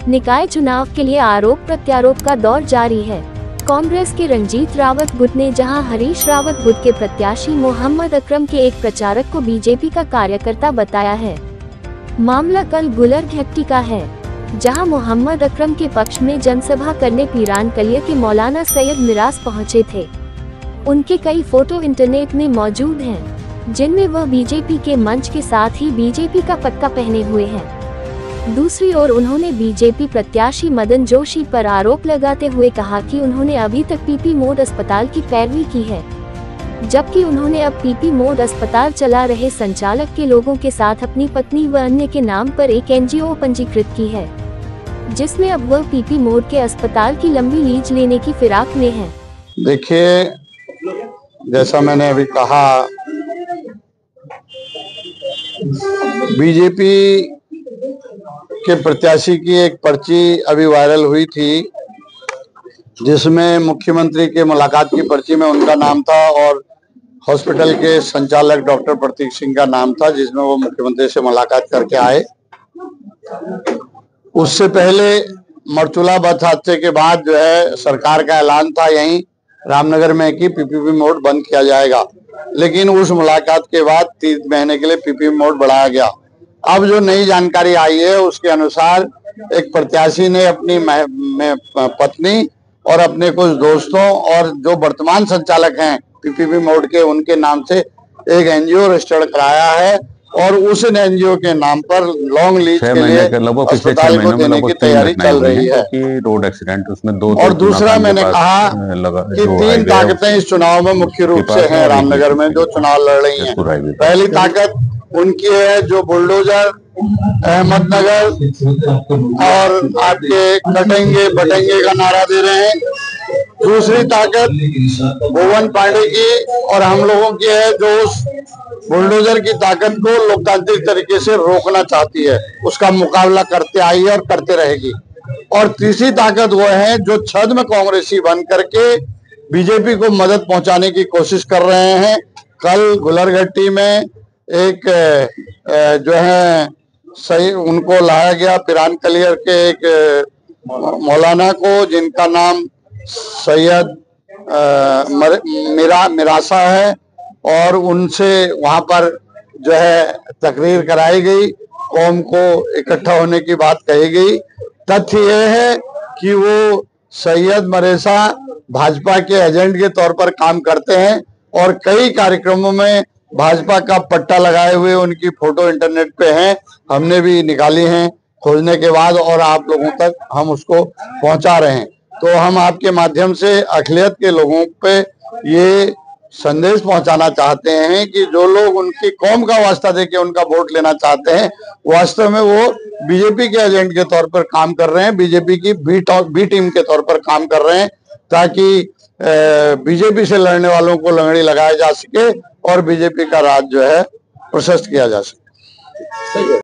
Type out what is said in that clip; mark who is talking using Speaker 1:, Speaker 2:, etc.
Speaker 1: निकाय चुनाव के लिए आरोप प्रत्यारोप का दौर जारी है। कांग्रेस के रंजीत रावत गुट ने जहां हरीश रावत गुट के प्रत्याशी मोहम्मद अकरम के एक प्रचारक को बीजेपी का कार्यकर्ता बताया है। मामला कल गुलरघट्टी का है, जहां मोहम्मद अकरम के पक्ष में जनसभा करने पीरानकलिया के मौलाना सैयद मिरास पहुंचे थे। उनके कई फोटो इंटरनेट में मौजूद हैं, जिनमें वह बीजेपी के मंच के साथ ही बीजेपी का पट्टा पहने हुए हैं। दूसरी ओर उन्होंने बीजेपी प्रत्याशी मदन जोशी पर आरोप लगाते हुए कहा कि उन्होंने अभी तक पीपी मोड अस्पताल की पैरवी की है, जबकि उन्होंने अब पीपी मोड अस्पताल चला रहे संचालक के लोगों के साथ अपनी पत्नी व अन्य के नाम पर एक एनजीओ पंजीकृत की है, जिसमें अब वह पीपी मोड के अस्पताल की लंबी लीज लेने की फिराक में है।
Speaker 2: देखिए, जैसा मैंने अभी कहा, बीजेपी के प्रत्याशी की एक पर्ची अभी वायरल हुई थी, जिसमें मुख्यमंत्री के मुलाकात की पर्ची में उनका नाम था और हॉस्पिटल के संचालक डॉक्टर प्रतीक सिंह का नाम था, जिसमें वो मुख्यमंत्री से मुलाकात करके आए। उससे पहले मरचुला बस हादसे के बाद जो है सरकार का ऐलान था यहीं रामनगर में कि पीपीपी मोड बंद किया जाएगा, लेकिन उस मुलाकात के बाद 3 महीने के लिए पीपीपी मोड बढ़ाया गया। अब जो नई जानकारी आई है उसके अनुसार एक प्रत्याशी ने अपनी पत्नी और अपने कुछ दोस्तों और जो वर्तमान संचालक हैं पीपीपी मोड के, उनके नाम से एक एनजीओ रजिस्टर्ड कराया है और उस एनजीओ के नाम पर लॉन्ग लीज के लिए अस्पताल को देने की तैयारी चल रही है।
Speaker 3: रोड एक्सीडेंट उसमें 2
Speaker 2: और दूसरा मैंने कहा कि 3 ताकतें इस चुनाव में मुख्य रूप से हैं रामनगर में जो चुनाव लड़ रही हैं। पहली ताकत उनकी है जो बुलडोजर अहमदनगर और आपके कटेंगे बटेंगे का नारा दे रहे हैं। दूसरी ताकत भुवन पांडे की और हम लोगों की है जो उस बुलडोजर की ताकत को लोकतांत्रिक तरीके से रोकना चाहती है, उसका मुकाबला करते आई है और करते रहेगी। और तीसरी ताकत वो है जो छद्म कांग्रेसी बन करके बीजेपी को मदद पहुंचाने की कोशिश कर रहे हैं। कल गुलरघट्टी में एक जो है सही उनको लाया गया पीरानकलिया के एक मौलाना को, जिनका नाम सैयद मिरासा है, और उनसे वहां पर जो है तकरीर कराई गई, कौम को इकट्ठा होने की बात कही गई। तथ्य यह है कि वो सैयद मरेसा भाजपा के एजेंट के तौर पर काम करते हैं और कई कार्यक्रमों में भाजपा का पट्टा लगाए हुए उनकी फोटो इंटरनेट पे हैं। हमने भी निकाली हैं खोजने के बाद और आप लोगों तक हम उसको पहुंचा रहे हैं। तो हम आपके माध्यम से अखिलियत के लोगों पे ये संदेश पहुंचाना चाहते हैं कि जो लोग उनकी कौम का वास्ता देके उनका वोट लेना चाहते हैं, वास्तव में वो बीजेपी के एजेंट के तौर पर काम कर रहे हैं, बीजेपी की बी टीम के तौर पर काम कर रहे हैं, ताकि बीजेपी से लड़ने वालों को लंगड़ी लगाया जा सके और बीजेपी का राज जो है प्रशस्त किया जा सके।